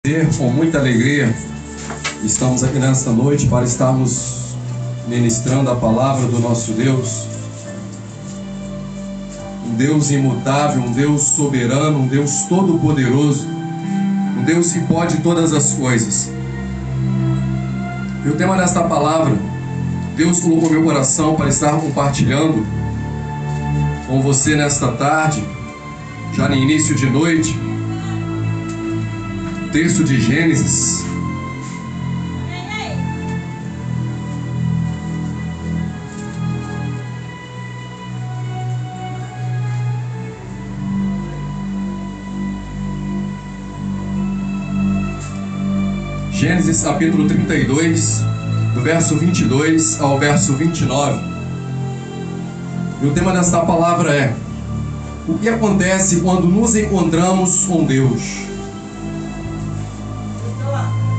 Com muita alegria, estamos aqui nesta noite para estarmos ministrando a palavra do nosso Deus, um Deus imutável, um Deus soberano, um Deus todo-poderoso, um Deus que pode todas as coisas. E o tema desta palavra, Deus colocou no meu coração para estar compartilhando com você nesta tarde, já no início de noite. Texto de Gênesis. Gênesis capítulo 32, do verso 22 ao verso 29. E o tema desta palavra é: o que acontece quando nos encontramos com Deus?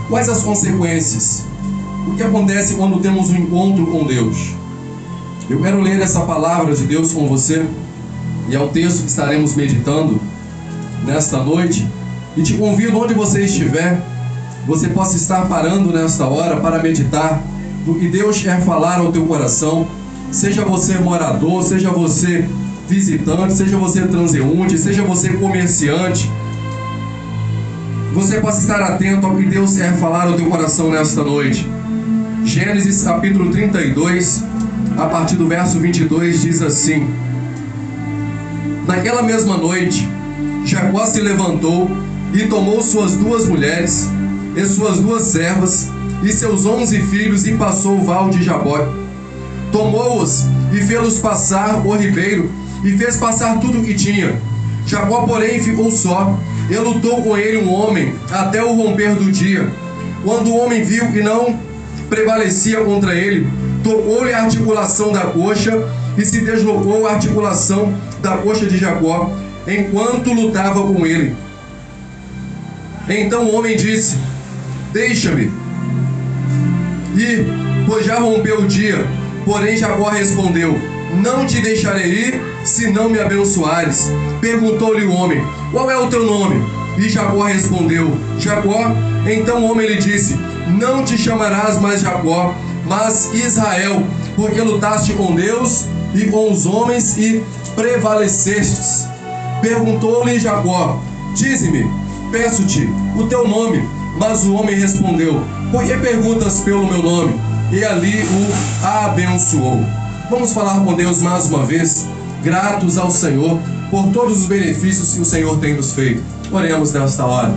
Quais as consequências? O que acontece quando temos um encontro com Deus? Eu quero ler essa palavra de Deus com você, e é o texto que estaremos meditando nesta noite. E te convido, onde você estiver, você possa estar parando nesta hora para meditar no que Deus quer falar ao teu coração. Seja você morador, seja você visitante, seja você transeunte, seja você comerciante, você possa estar atento ao que Deus quer falar ao teu coração nesta noite. Gênesis capítulo 32, a partir do verso 22, diz assim: Naquela mesma noite, Jacó se levantou e tomou suas 2 mulheres e suas 2 servas e seus 11 filhos e passou o val de Jaboque. Tomou-os e fê-los passar o ribeiro e fez passar tudo o que tinha. Jacó, porém, ficou só, e lutou com ele um homem até o romper do dia. Quando o homem viu que não prevalecia contra ele, tocou-lhe a articulação da coxa e se deslocou a articulação da coxa de Jacó, enquanto lutava com ele. Então o homem disse: Deixa-me ir, pois já rompeu o dia. Porém Jacó respondeu: Não te deixarei ir, se não me abençoares. Perguntou-lhe o homem: Qual é o teu nome? E Jacó respondeu: Jacó. Então o homem lhe disse: Não te chamarás mais Jacó, mas Israel, porque lutaste com Deus e com os homens e prevalecestes. Perguntou-lhe Jacó: Dize-me, peço-te, o teu nome. Mas o homem respondeu: Por que perguntas pelo meu nome? E ali o abençoou. Vamos falar com Deus mais uma vez, gratos ao Senhor por todos os benefícios que o Senhor tem nos feito. Oremos nesta hora.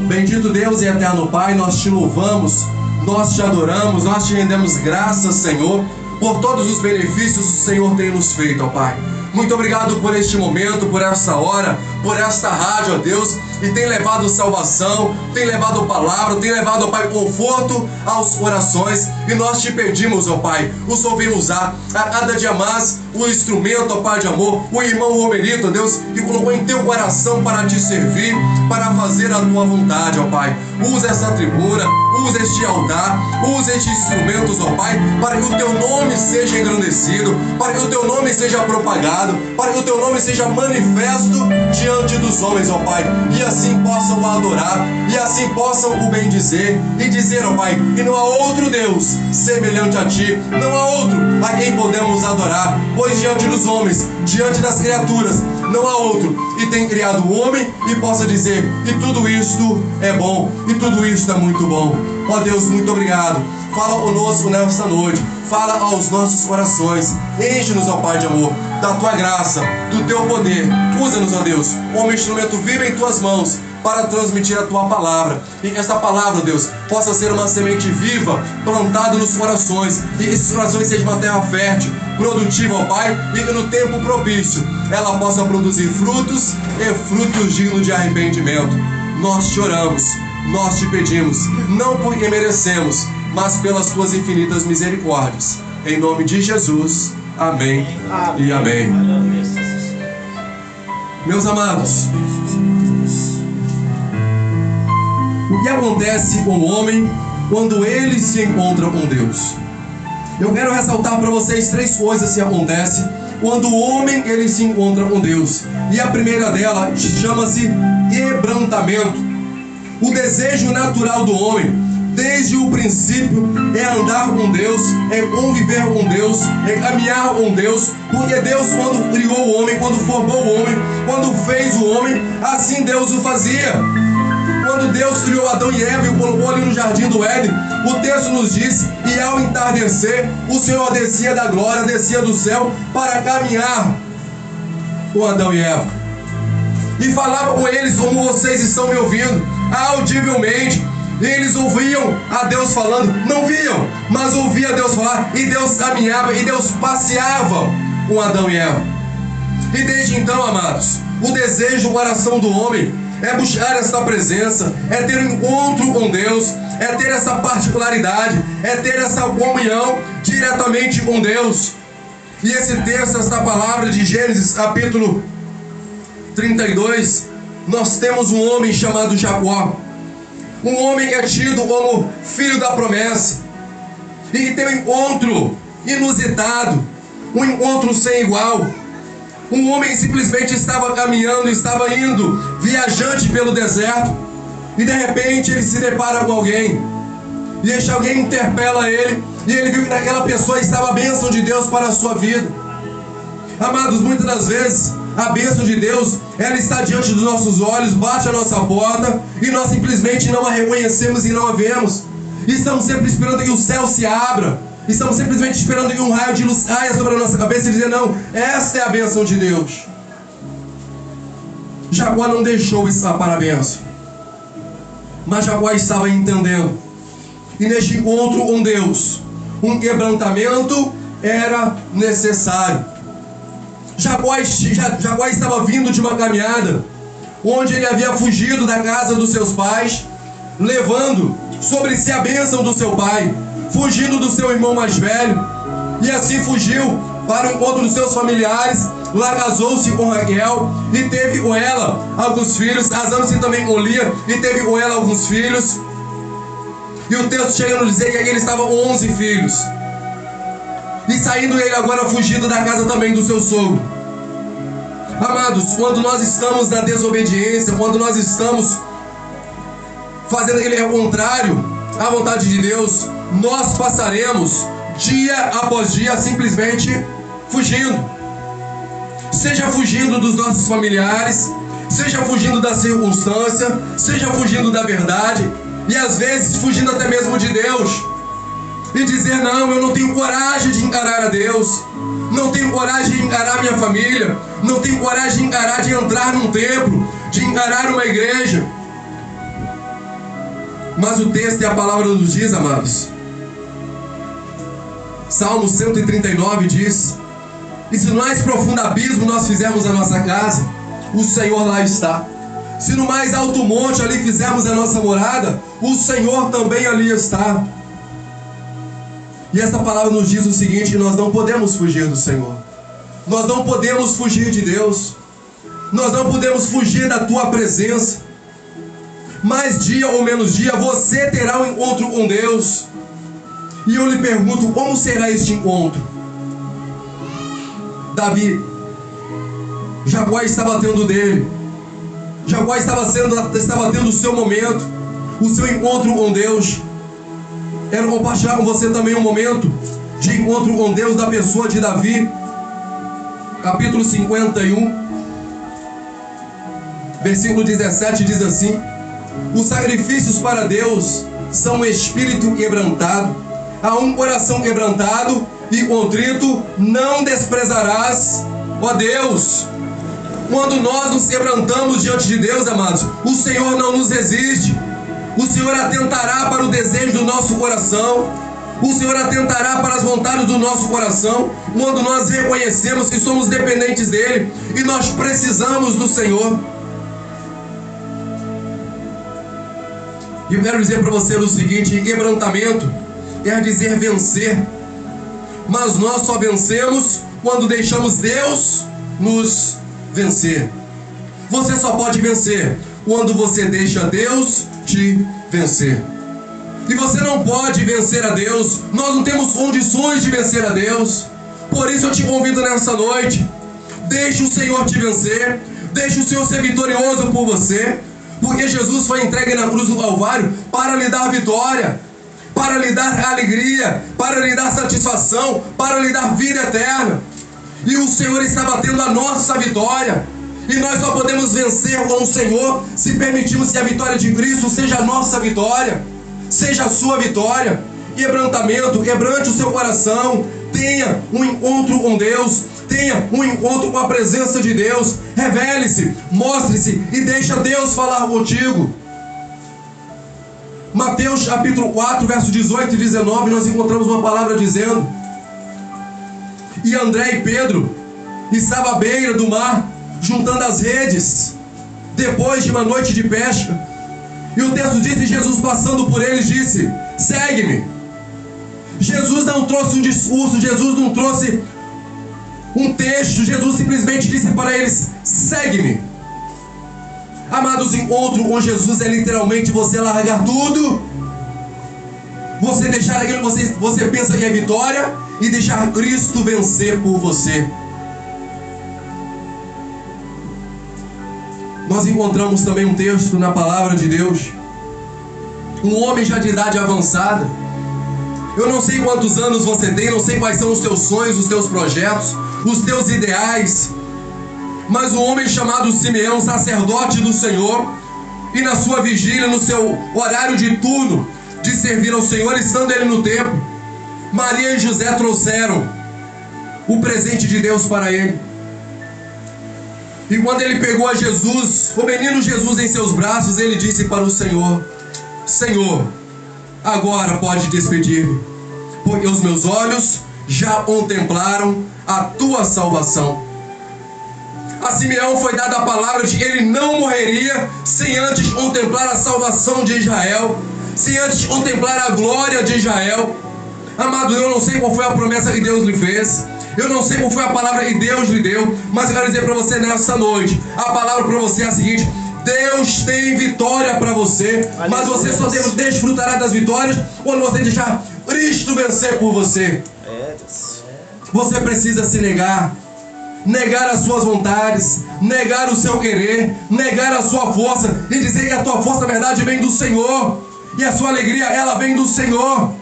Bendito Deus e eterno Pai, nós te louvamos, nós te adoramos, nós te rendemos graças, Senhor, por todos os benefícios que o Senhor tem nos feito, ó Pai. Muito obrigado por este momento, por esta hora, por esta rádio, ó Deus, e tem levado salvação, tem levado palavra, tem levado, ó Pai, conforto aos corações. E nós te pedimos, ó Pai, o Senhor vem usar a cada dia mais o instrumento, ó Pai de amor, o irmão Romerito, ó Deus, que colocou em teu coração para te servir, para fazer a tua vontade, ó Pai. Usa essa tribuna, usa este altar, usa estes instrumentos, ó Pai, para que o teu nome seja engrandecido, para que o teu nome seja propagado, para que o teu nome seja manifesto diante dos homens, ó Pai, e assim possam o adorar, e assim possam o bendizer, e dizer, ó Pai, que não há outro Deus semelhante a ti, não há outro a quem podemos adorar, pois diante dos homens, diante das criaturas, não há outro que tem criado o homem e possa dizer que tudo isto é bom, e tudo isto é muito bom. Ó Deus, muito obrigado. Fala conosco nesta noite, fala aos nossos corações, enche-nos, ó Pai de amor, da tua graça, do teu poder. Usa-nos, ó Deus, como instrumento vivo em tuas mãos, para transmitir a tua palavra, e que esta palavra, Deus, possa ser uma semente viva, plantada nos corações, e que esses corações sejam uma terra fértil, produtiva, ó Pai, e que no tempo propício ela possa produzir frutos, e frutos dignos de arrependimento. Nós te oramos, nós te pedimos, não porque merecemos, mas pelas tuas infinitas misericórdias. Em nome de Jesus, amém, e amém. Meus amados, o que acontece com o homem quando ele se encontra com Deus? Eu quero ressaltar para vocês 3 coisas que acontecem quando o homem ele se encontra com Deus. E a primeira dela chama-se quebrantamento. O desejo natural do homem, desde o princípio, é andar com Deus, é conviver com Deus, é caminhar com Deus, porque Deus, quando criou o homem, quando formou o homem, quando fez o homem, assim Deus o fazia. Quando Deus criou Adão e Eva e o colocou ali no jardim do Éden, o texto nos diz, e ao entardecer, o Senhor descia da glória, descia do céu, para caminhar com Adão e Eva. E falava com eles como vocês estão me ouvindo, audivelmente. Eles ouviam a Deus falando, não viam, mas ouvia Deus falar, e Deus caminhava, e Deus passeava com Adão e Eva. E desde então, amados, o desejo do coração do homem é buscar essa presença, é ter um encontro com Deus, é ter essa particularidade, é ter essa comunhão diretamente com Deus. E esse texto, esta palavra de Gênesis, capítulo 32, nós temos um homem chamado Jacó. Um homem que é tido como filho da promessa. E que tem um encontro inusitado, um encontro sem igual. Um homem que simplesmente estava caminhando, estava indo, viajante pelo deserto. E de repente ele se depara com alguém. E este alguém interpela ele. E ele viu que naquela pessoa estava a bênção de Deus para a sua vida. Amados, muitas das vezes a bênção de Deus, ela está diante dos nossos olhos, bate a nossa porta, e nós simplesmente não a reconhecemos e não a vemos. E estamos sempre esperando que o céu se abra. Estamos simplesmente esperando que um raio de luz caia sobre a nossa cabeça e dizer, não, esta é a bênção de Deus. Jacó não deixou escapar a bênção. Mas Jacó estava entendendo. E neste encontro com Deus, um quebrantamento era necessário. Jacó estava vindo de uma caminhada onde ele havia fugido da casa dos seus pais, levando sobre si a bênção do seu pai, fugindo do seu irmão mais velho, e assim fugiu para o encontro dos seus familiares. Lá casou-se com Raquel e teve com ela alguns filhos, casando-se também com Lia e teve com ela alguns filhos. E o texto chega a nos dizer que aqui ele estava com 11 filhos. E saindo ele agora fugido da casa também do seu sogro. Amados, quando nós estamos na desobediência, quando nós estamos fazendo aquele contrário à vontade de Deus, nós passaremos dia após dia simplesmente fugindo. Seja fugindo dos nossos familiares, seja fugindo da circunstância, seja fugindo da verdade, e às vezes fugindo até mesmo de Deus. E dizer, não, eu não tenho coragem de encarar a Deus, não tenho coragem de encarar minha família, não tenho coragem de encarar, de entrar num templo, de encarar uma igreja. Mas o texto e a palavra nos diz, amados, Salmo 139 diz, e se no mais profundo abismo nós fizermos a nossa casa, o Senhor lá está. Se no mais alto monte ali fizermos a nossa morada, o Senhor também ali está. E essa palavra nos diz o seguinte, nós não podemos fugir do Senhor. Nós não podemos fugir de Deus. Nós não podemos fugir da tua presença. Mais dia ou menos dia, você terá um encontro com Deus. E eu lhe pergunto, como será este encontro? Davi, Jacó estava tendo dele. Jacó estava tendo o seu momento, o seu encontro com Deus. Quero compartilhar com você também um momento de encontro com Deus da pessoa de Davi. Capítulo 51, versículo 17 diz assim: os sacrifícios para Deus são um espírito quebrantado, a um coração quebrantado e contrito não desprezarás, ó Deus. Quando nós nos quebrantamos diante de Deus, amados, o Senhor não nos resiste. O Senhor atentará para o desejo do nosso coração. O Senhor atentará para as vontades do nosso coração, quando nós reconhecemos que somos dependentes dEle e nós precisamos do Senhor. E eu quero dizer para você o seguinte: quebrantamento quer dizer vencer, mas nós só vencemos quando deixamos Deus nos vencer. Você só pode vencer quando você deixa Deus te vencer. E você não pode vencer a Deus, nós não temos condições de vencer a Deus. Por isso eu te convido nessa noite: deixe o Senhor te vencer, deixe o Senhor ser vitorioso por você. Porque Jesus foi entregue na cruz do Calvário para lhe dar vitória, para lhe dar alegria, para lhe dar satisfação, para lhe dar vida eterna. E o Senhor está batendo a nossa vitória. E nós só podemos vencer com o Senhor se permitirmos que a vitória de Cristo seja a nossa vitória, seja a sua vitória. Quebrantamento, quebrante o seu coração, tenha um encontro com Deus, tenha um encontro com a presença de Deus, revele-se, mostre-se e deixa Deus falar contigo. Mateus capítulo 4, verso 18 e 19, nós encontramos uma palavra dizendo: e André e Pedro estavam à beira do mar, juntando as redes, depois de uma noite de pesca. E o texto diz que Jesus, passando por eles, disse: segue-me. Jesus não trouxe um discurso, Jesus não trouxe um texto, Jesus simplesmente disse para eles: segue-me. Amados, encontro com Jesus é literalmente você largar tudo, você deixar aquilo que você pensa que é vitória e deixar Cristo vencer por você. Nós encontramos também um texto na palavra de Deus, um homem já de idade avançada. Eu não sei quantos anos você tem, não sei quais são os teus sonhos, os teus projetos, os teus ideais, mas um homem chamado Simeão, sacerdote do Senhor, e na sua vigília, no seu horário de turno de servir ao Senhor, estando ele no templo, Maria e José trouxeram o presente de Deus para ele. E quando ele pegou a Jesus, o menino Jesus em seus braços, ele disse para o Senhor: Senhor, agora pode despedir-me, porque os meus olhos já contemplaram a tua salvação. A Simeão foi dada a palavra de que ele não morreria sem antes contemplar a salvação de Israel, sem antes contemplar a glória de Israel. Amado, eu não sei qual foi a promessa que Deus lhe fez, eu não sei qual foi a palavra que Deus lhe deu, mas eu quero dizer para você nessa noite, a palavra para você é a seguinte: Deus tem vitória para você, mas você só desfrutará das vitórias quando você deixar Cristo vencer por você. Você precisa se negar as suas vontades, negar o seu querer, negar a sua força e dizer que a tua força, na verdade, vem do Senhor, e a sua alegria, ela vem do Senhor.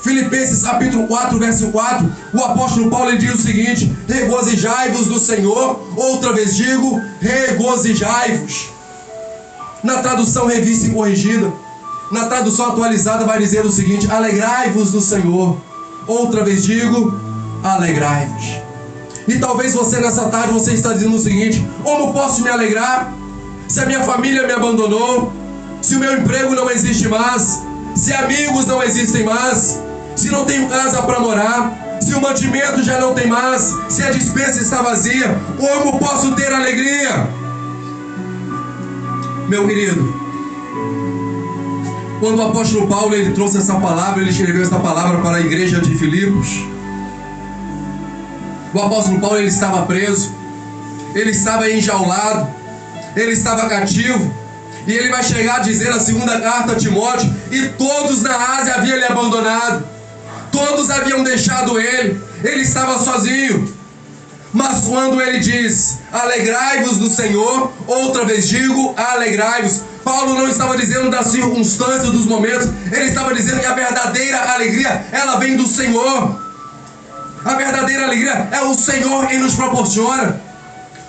Filipenses capítulo 4, verso 4, o apóstolo Paulo ele diz o seguinte: regozijai-vos do Senhor, outra vez digo, regozijai-vos. Na tradução revista e corrigida, na tradução atualizada vai dizer o seguinte: alegrai-vos do Senhor, outra vez digo, alegrai-vos. E talvez você nessa tarde você está dizendo o seguinte: como posso me alegrar se a minha família me abandonou, se o meu emprego não existe mais, se amigos não existem mais, se não tenho casa para morar, se o mantimento já não tem mais, se a despensa está vazia, como posso ter alegria? Meu querido, quando o apóstolo Paulo ele trouxe essa palavra, ele escreveu essa palavra para a igreja de Filipos. O apóstolo Paulo ele estava preso, ele estava enjaulado, ele estava cativo, e ele vai chegar a dizer na segunda carta a Timóteo: e todos na Ásia haviam ele abandonado, todos haviam deixado ele estava sozinho. Mas quando ele diz: alegrai-vos do Senhor, outra vez digo, alegrai-vos, Paulo não estava dizendo das circunstâncias, dos momentos, ele estava dizendo que a verdadeira alegria, ela vem do Senhor. A verdadeira alegria é o Senhor quem nos proporciona.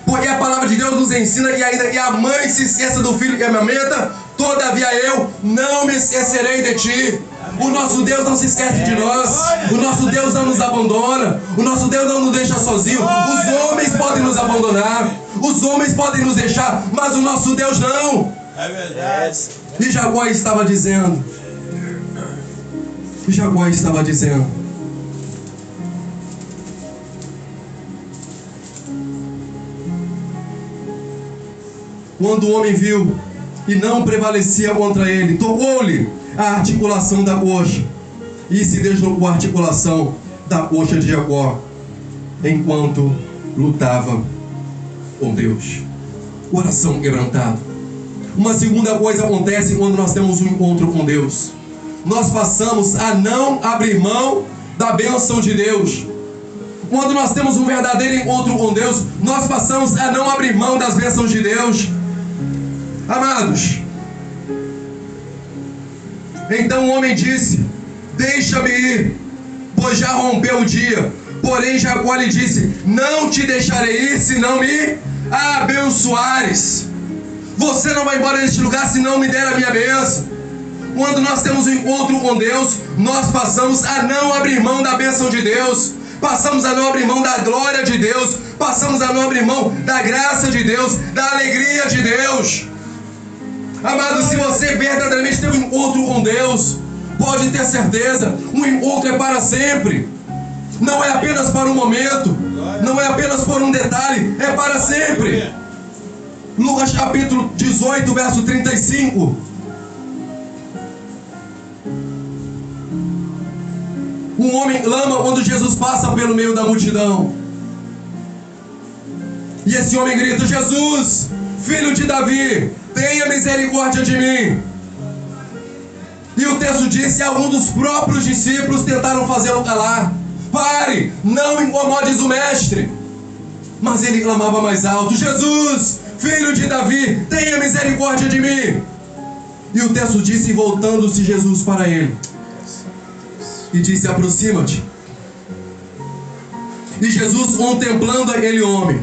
Porque a palavra de Deus nos ensina que ainda que a mãe se esqueça do filho que amamenta, todavia eu não me esquecerei de ti. O nosso Deus não se esquece de nós. O nosso Deus não nos abandona. O nosso Deus não nos deixa sozinho. Os homens podem nos abandonar, os homens podem nos deixar, mas o nosso Deus não. É verdade. E Jacó estava dizendo, quando o homem viu e não prevalecia contra ele, tocou-lhe a articulação da coxa, e se deslocou a articulação da coxa de Jacó, enquanto lutava com Deus. Coração quebrantado. Uma segunda coisa acontece quando nós temos um encontro com Deus: nós passamos a não abrir mão da bênção de Deus. Quando nós temos um verdadeiro encontro com Deus, nós passamos a não abrir mão das bênçãos de Deus. Amados, então o homem disse: deixa-me ir, pois já rompeu o dia. Porém Jacó lhe disse: não te deixarei ir se não me abençoares. Você não vai embora deste lugar se não me der a minha bênção. Quando nós temos um encontro com Deus, nós passamos a não abrir mão da bênção de Deus, passamos a não abrir mão da glória de Deus, passamos a não abrir mão da graça de Deus, da alegria de Deus. Amado, se você verdadeiramente tem um encontro com Deus, pode ter certeza, um encontro é para sempre. Não é apenas para um momento, não é apenas por um detalhe, é para sempre. Lucas capítulo 18, verso 35. Um homem clama quando Jesus passa pelo meio da multidão. E esse homem grita: Jesus, filho de Davi, tenha misericórdia de mim. E o texto diz que alguns dos próprios discípulos tentaram fazê-lo calar. Pare, não incomodes o mestre. Mas ele clamava mais alto: Jesus, filho de Davi, tenha misericórdia de mim. E o texto disse, voltando-se Jesus para ele, e disse: aproxima-te. E Jesus, contemplando aquele homem,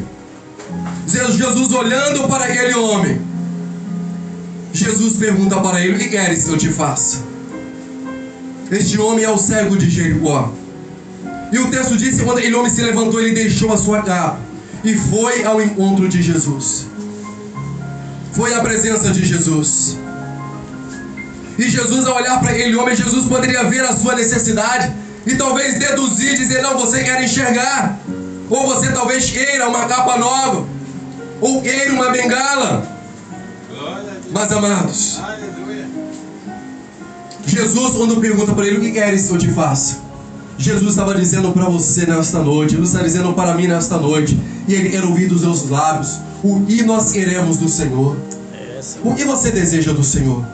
Jesus olhando para aquele homem, Jesus pergunta para ele: o que queres que eu te faça? Este homem é o cego de Jericó. E o texto diz que quando aquele homem se levantou, ele deixou a sua capa e foi ao encontro de Jesus. Foi à presença de Jesus. E Jesus, ao olhar para aquele homem, Jesus poderia ver a sua necessidade e talvez deduzir, dizer: não, você quer enxergar, ou você talvez queira uma capa nova, ou queira uma bengala. Mas amados, Jesus, quando pergunta para ele: o que queres que eu te faça? Jesus estava dizendo para você nesta noite, Jesus está dizendo para mim nesta noite, e ele quer ouvir dos seus lábios: o que nós queremos do Senhor? O que você deseja do Senhor?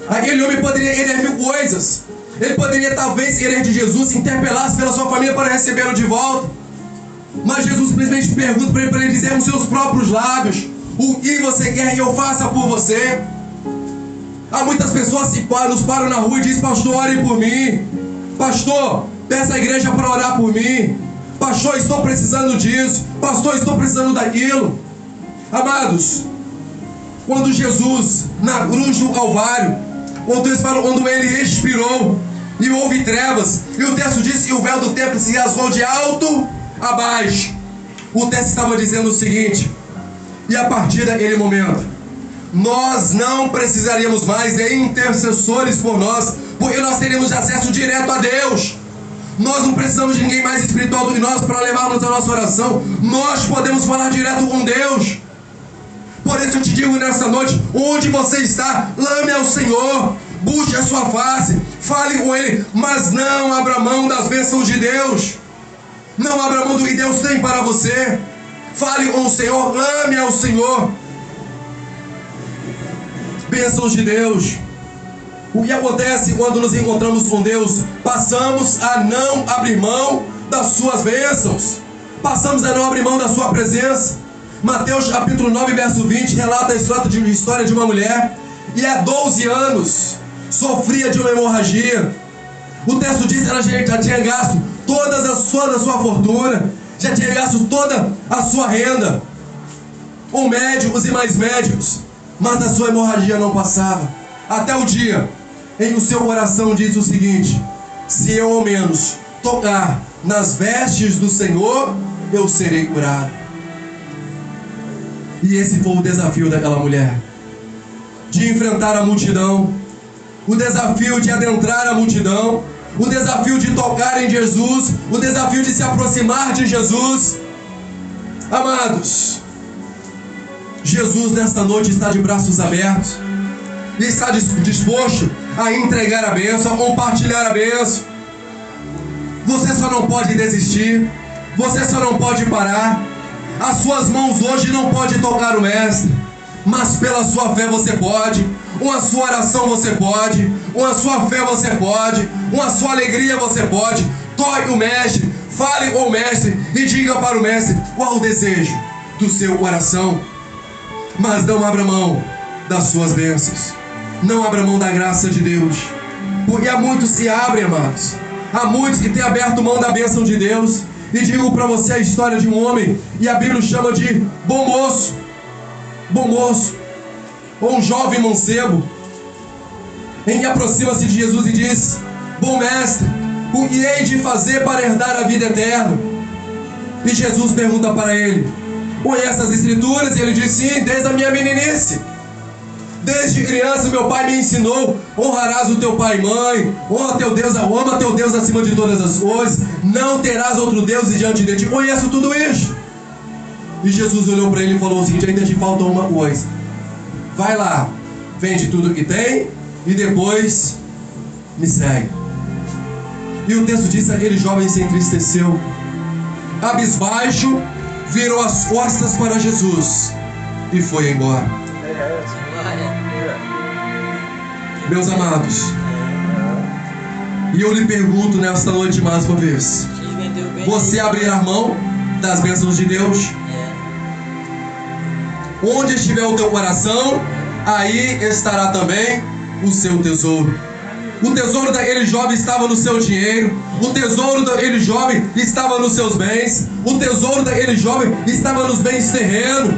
Aquele homem poderia querer mil coisas. Ele poderia talvez querer de Jesus, interpelar-se pela sua família para recebê-lo de volta. Mas Jesus simplesmente pergunta para ele dizer com seus próprios lábios: o que você quer que eu faça por você? Há muitas pessoas que nos param na rua e dizem: pastor, ore por mim. Pastor, peça a igreja para orar por mim. Pastor, estou precisando disso. Pastor, estou precisando daquilo. Amados, quando Jesus, na cruz do Calvário, quando ele expirou e houve trevas, e o texto diz que o véu do templo se rasgou de alto a baixo. O texto estava dizendo o seguinte: e a partir daquele momento, nós não precisaríamos mais de intercessores por nós, porque nós teríamos acesso direto a Deus. Nós não precisamos de ninguém mais espiritual do que nós para levarmos a nossa oração. Nós podemos falar direto com Deus. Por isso eu te digo nessa noite: onde você está, clame ao Senhor, busque a sua face, fale com Ele, mas não abra mão das bênçãos de Deus. Não abra mão do que Deus tem para você. Fale com o Senhor, clame ao Senhor. Bênçãos de Deus. O que acontece quando nos encontramos com Deus? Passamos a não abrir mão das suas bênçãos. Passamos a não abrir mão da sua presença. Mateus capítulo 9, verso 20, relata a história de uma mulher e há 12 anos sofria de uma hemorragia. O texto diz que ela já tinha gasto toda a sua fortuna, já tinha gasto toda a sua renda com médicos e mais médicos, mas a sua hemorragia não passava. Até o dia em que o seu coração diz o seguinte: se eu ao menos tocar nas vestes do Senhor, eu serei curado. E esse foi o desafio daquela mulher, de enfrentar a multidão, o desafio de adentrar a multidão, o desafio de tocar em Jesus, o desafio de se aproximar de Jesus. Amados, Jesus nesta noite está de braços abertos e está disposto a entregar a bênção, a compartilhar a bênção. Você só não pode desistir, você só não pode parar. As suas mãos hoje não podem tocar o Mestre, mas pela sua fé você pode, com a sua oração você pode, com a sua fé você pode, com a sua alegria você pode. Toque o Mestre, fale com o Mestre e diga para o Mestre qual o desejo do seu coração. Mas não abra mão das suas bênçãos. Não abra mão da graça de Deus. Porque há muitos que abrem, amados. Há muitos que têm aberto mão da bênção de Deus. E digo para você a história de um homem, e a Bíblia chama de bom moço. Bom moço. Ou um jovem mancebo. Em que aproxima-se de Jesus e diz: bom mestre, o que hei de fazer para herdar a vida eterna? E Jesus pergunta para ele: conhece as Escrituras? E ele diz: sim, desde a minha meninice. Desde criança meu pai me ensinou: honrarás o teu pai e mãe, ama teu Deus acima de todas as coisas, não terás outro Deus diante de ti. Conheço tudo isso. E Jesus olhou para ele e falou o seguinte: ainda te falta uma coisa. Vai lá, vende tudo que tem e depois me segue. E o texto diz: aquele jovem se entristeceu, abisbaixo, virou as costas para Jesus e foi embora. Meus amados, e eu lhe pergunto nesta noite mais uma vez: você abrirá mão das bênçãos de Deus? Onde estiver o teu coração, aí estará também o seu tesouro. O tesouro daquele jovem estava no seu dinheiro. O tesouro daquele jovem estava nos seus bens. O tesouro daquele jovem estava nos bens terrenos.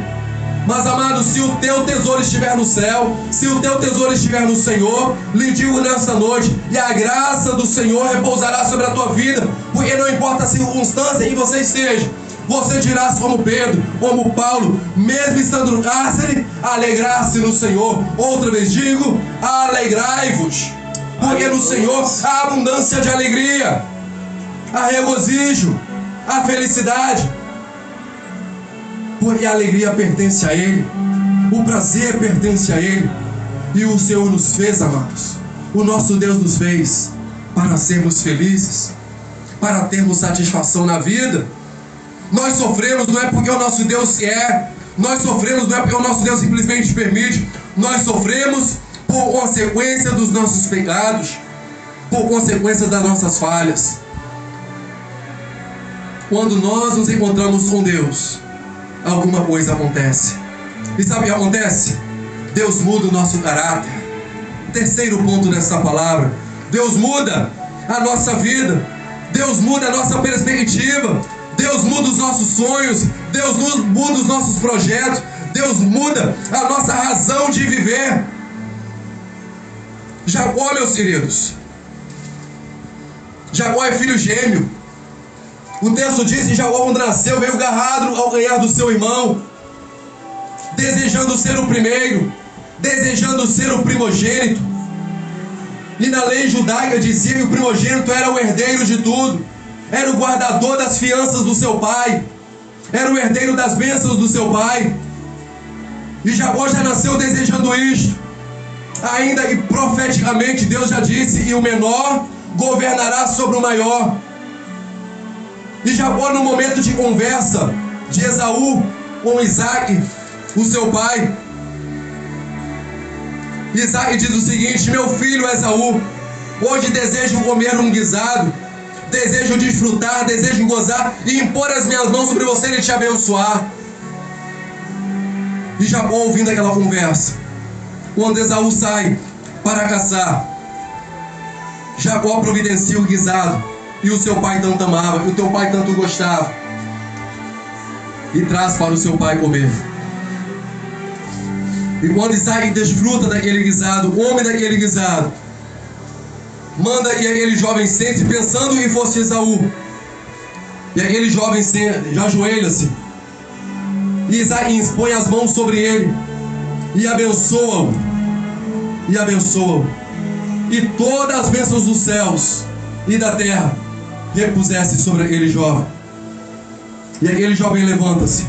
Mas, amado, se o teu tesouro estiver no céu, se o teu tesouro estiver no Senhor, lhe digo nesta noite, e a graça do Senhor repousará sobre a tua vida, porque não importa a circunstância em que você esteja, você dirás como Pedro, como Paulo, mesmo estando no cárcere, alegrar-se no Senhor. Outra vez digo, alegrai-vos, porque no Senhor há abundância de alegria, há regozijo, há felicidade. Porque a alegria pertence a Ele, o prazer pertence a Ele, e o Senhor nos fez, amados. O nosso Deus nos fez para sermos felizes, para termos satisfação na vida. Nós sofremos não é porque o nosso Deus quer, nós sofremos não é porque o nosso Deus simplesmente permite, nós sofremos por consequência dos nossos pecados, por consequência das nossas falhas. Quando nós nos encontramos com Deus, alguma coisa acontece. E sabe o que acontece? Deus muda o nosso caráter. Terceiro ponto dessa palavra: Deus muda a nossa vida, Deus muda a nossa perspectiva, Deus muda os nossos sonhos, Deus muda os nossos projetos, Deus muda a nossa razão de viver. Jacó, meus queridos, Jacó é filho gêmeo. O texto diz que Jacó, quando nasceu, veio agarrado ao calcanhar do seu irmão, desejando ser o primeiro, desejando ser o primogênito. E na lei judaica dizia que o primogênito era o herdeiro de tudo, era o guardador das fianças do seu pai, era o herdeiro das bênçãos do seu pai. E Jacó já nasceu desejando isto, ainda que profeticamente Deus já disse: e o menor governará sobre o maior. E Jacó, no momento de conversa de Esaú com Isaac, o seu pai, Isaac diz o seguinte: meu filho Esaú, hoje desejo comer um guisado, desejo desfrutar, desejo gozar e impor as minhas mãos sobre você e te abençoar. E Jacó, ouvindo aquela conversa, quando Esaú sai para caçar, Jacó providencia o guisado e o seu pai tanto amava, que o teu pai tanto gostava, e traz para o seu pai comer. E quando Isaac desfruta daquele guisado, o homem daquele guisado manda que aquele jovem sente, pensando que fosse Esaú. E aquele jovem já ajoelha-se, e Isaac põe as mãos sobre ele e abençoa-o. E abençoa-o. E todas as bênçãos dos céus e da terra repusesse sobre aquele jovem. E aquele jovem levanta-se,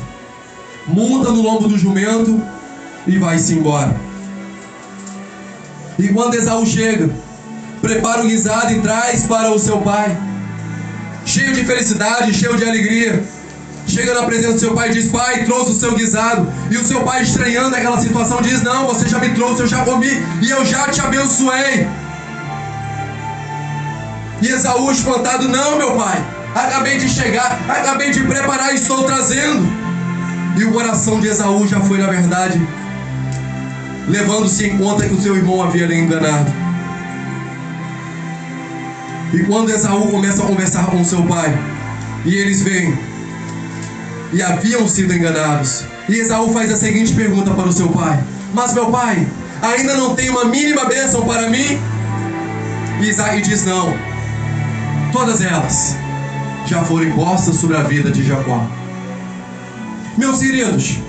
monta no lombo do jumento e vai-se embora. E quando Esaú chega, prepara o guisado e traz para o seu pai, cheio de felicidade, cheio de alegria. Chega na presença do seu pai e diz: pai, trouxe o seu guisado. E o seu pai, estranhando aquela situação, diz: não, você já me trouxe, eu já comi e eu já te abençoei. E Esaú, espantado: não, meu pai, acabei de chegar, acabei de preparar e estou trazendo. E o coração de Esaú já foi, na verdade, levando-se em conta que o seu irmão havia lhe enganado. E quando Esaú começa a conversar com seu pai, e eles vêm, e haviam sido enganados, e Esaú faz a seguinte pergunta para o seu pai: mas meu pai, ainda não tem uma mínima bênção para mim? E Isaque diz: não, todas elas já foram impostas sobre a vida de Jacó. Meus queridos,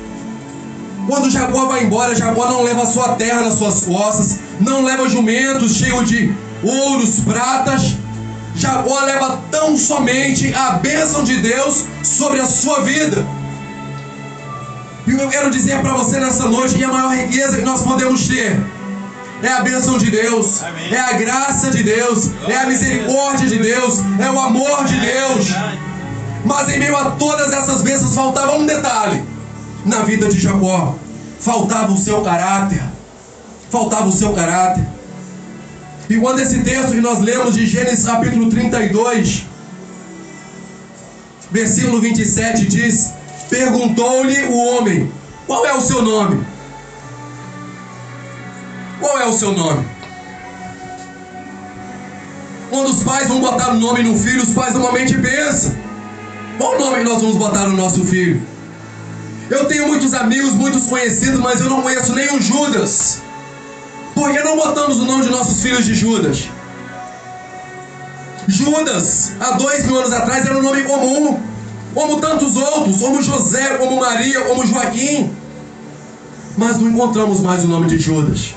quando Jacó vai embora, Jacó não leva a sua terra nas suas costas, não leva jumentos cheios de ouros, pratas. Jacó leva tão somente a bênção de Deus sobre a sua vida. E eu quero dizer para você nessa noite que a maior riqueza que nós podemos ter é a bênção de Deus, é a graça de Deus, é a misericórdia de Deus, é o amor de Deus. Mas em meio a todas essas bênçãos faltava um detalhe na vida de Jacó: faltava o seu caráter. Faltava o seu caráter. E quando esse texto que nós lemos de Gênesis capítulo 32, versículo 27 diz: perguntou-lhe o homem: qual é o seu nome? Qual é o seu nome? Quando os pais vão botar o nome no filho, os pais normalmente pensam: qual nome que nós vamos botar no nosso filho? Eu tenho muitos amigos, muitos conhecidos, mas eu não conheço nenhum Judas. Por que não botamos o nome de nossos filhos de Judas? Judas, há 2000 anos atrás, era um nome comum, como tantos outros, como José, como Maria, como Joaquim. Mas não encontramos mais o nome de Judas,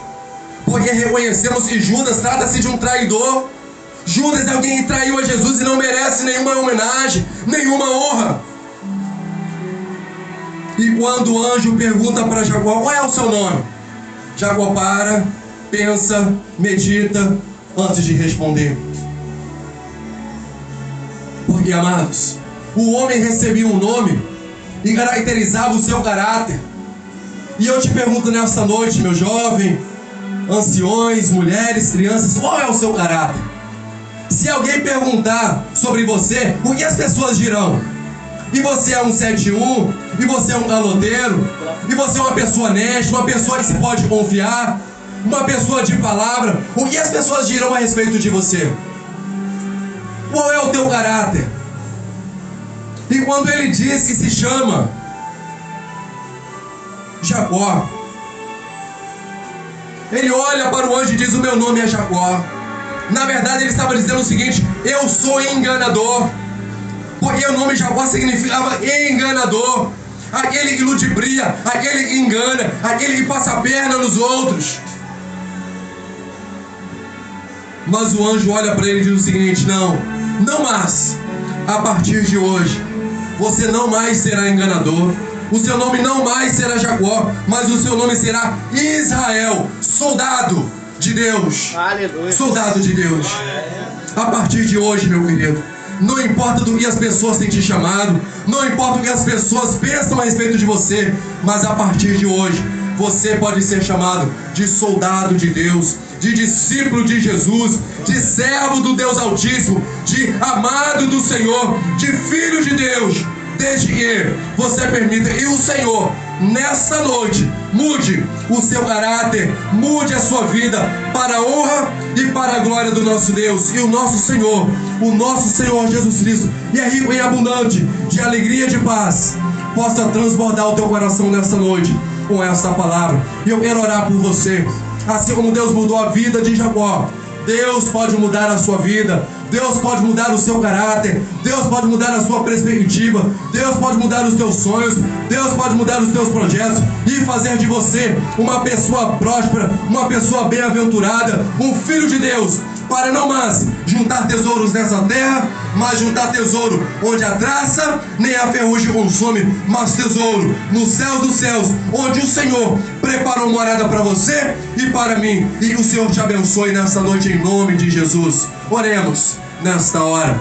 porque reconhecemos que Judas trata-se de um traidor. Judas é alguém que traiu a Jesus e não merece nenhuma homenagem, nenhuma honra. E quando o anjo pergunta para Jacó: qual é o seu nome? Jacó para, pensa, medita antes de responder. Porque, amados, o homem recebia um nome e caracterizava o seu caráter. E eu te pergunto nesta noite, meu jovem, anciões, mulheres, crianças, qual é o seu caráter? Se alguém perguntar sobre você, o que as pessoas dirão? E você é um 71? E você é um caloteiro? E você é uma pessoa honesta, uma pessoa que se pode confiar, uma pessoa de palavra? O que as pessoas dirão a respeito de você? Qual é o teu caráter? E quando ele diz que se chama Jacó, ele olha para o anjo e diz: o meu nome é Jacó. Na verdade ele estava dizendo o seguinte: eu sou enganador. Porque o nome Jacó significava enganador, aquele que ludibria, aquele que engana, aquele que passa a perna nos outros. Mas o anjo olha para ele e diz o seguinte: não mais, a partir de hoje, você não mais será enganador. O seu nome não mais será Jacó, mas o seu nome será Israel, soldado de Deus. Aleluia. Soldado de Deus. A partir de hoje, meu querido, não importa do que as pessoas têm te chamado, não importa o que as pessoas pensam a respeito de você, mas a partir de hoje, você pode ser chamado de soldado de Deus, de discípulo de Jesus, de servo do Deus Altíssimo, de amado do Senhor, de filho de Deus, desde que você permita que o Senhor, nessa noite, mude o seu caráter, mude a sua vida para a honra e para a glória do nosso Deus. E o nosso Senhor Jesus Cristo, que é rico e abundante de alegria e de paz, possa transbordar o teu coração nessa noite com esta palavra. E eu quero orar por você. Assim como Deus mudou a vida de Jacó, Deus pode mudar a sua vida. Deus pode mudar o seu caráter. Deus pode mudar a sua perspectiva. Deus pode mudar os teus sonhos. Deus pode mudar os teus projetos e fazer de você uma pessoa próspera, uma pessoa bem-aventurada, um filho de Deus, para não mais juntar tesouros nessa terra, mas juntar tesouro onde a traça nem a ferrugem consome, mas tesouro nos céus dos céus, onde o Senhor preparou morada para você e para mim. E que o Senhor te abençoe nessa noite em nome de Jesus. Oremos nesta hora.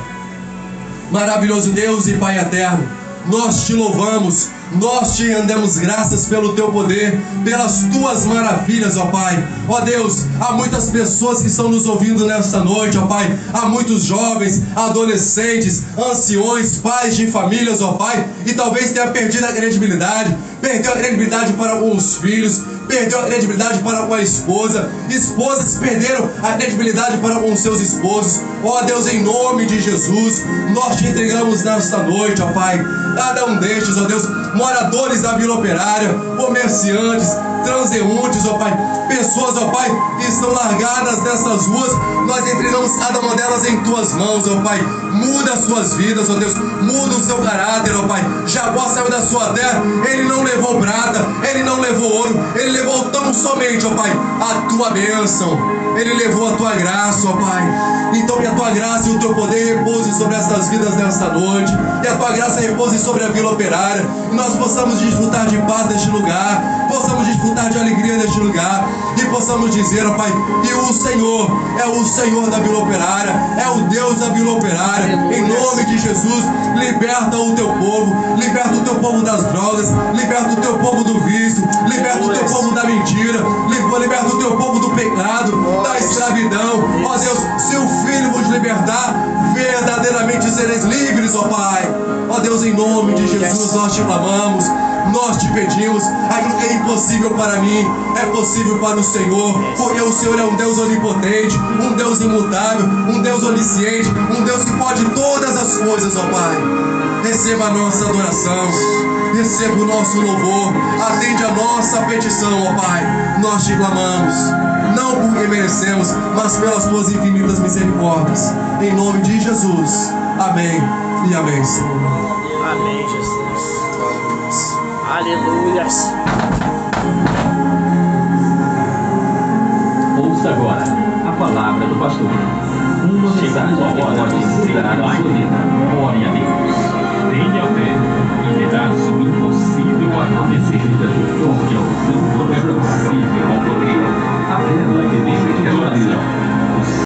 Maravilhoso Deus e Pai eterno, nós te louvamos, Nós te rendemos graças pelo teu poder, pelas tuas maravilhas, ó Pai. Ó Deus, há muitas pessoas que estão nos ouvindo nesta noite, ó Pai. Há muitos jovens, adolescentes, anciões, pais de famílias, ó Pai. E talvez tenha perdido a credibilidade, perdeu a credibilidade para alguns filhos, perdeu a credibilidade para com a esposa, esposas perderam a credibilidade para com seus esposos. Ó Deus, em nome de Jesus, nós te entregamos nesta noite, ó Pai, cada um destes, ó Deus, moradores da Vila Operária, comerciantes, transeuntes, ó Pai, pessoas, ó Pai, que estão largadas nessas ruas. Nós entregamos cada uma delas em tuas mãos, ó Pai. Muda as suas vidas, ó Deus, muda o seu caráter, ó Pai. Jacó saiu da sua terra, ele não levou prata, ele não levou ouro, ele levou tão somente, ó Pai, a tua bênção, ele levou a tua graça, ó Pai. Então que a tua graça e o teu poder repouse sobre essas vidas nesta noite, que a tua graça repouse sobre a Vila Operária, e nós possamos desfrutar de paz neste lugar, possamos desfrutar de alegria neste lugar, e possamos dizer, ó Pai, que o Senhor é o Senhor da Vila Operária, é o Deus da Vila Operária. Em nome de Jesus, liberta o teu povo das drogas, liberta o teu povo do vício, liberta o teu povo da mentira, liberta o teu povo do pecado, da escravidão. Ó Deus, se o Filho vos libertar, verdadeiramente sereis livres, ó Pai. Ó Deus, em nome de Jesus, nós te clamamos, nós te pedimos. Aquilo que é impossível para mim é possível para o Senhor, porque o Senhor é um Deus onipotente, um Deus imutável, um Deus onisciente, um Deus que pode todas as coisas, ó Pai. Receba a nossa adoração, receba o nosso louvor, atende a nossa petição, ó Pai. Nós te clamamos, não porque merecemos, mas pelas tuas infinitas misericórdias. Em nome de Jesus, amém e amém, Senhor. Amém, Jesus. Aleluias. Ouça agora a palavra do pastor. Uma mensagem que pode mudar a sua vida.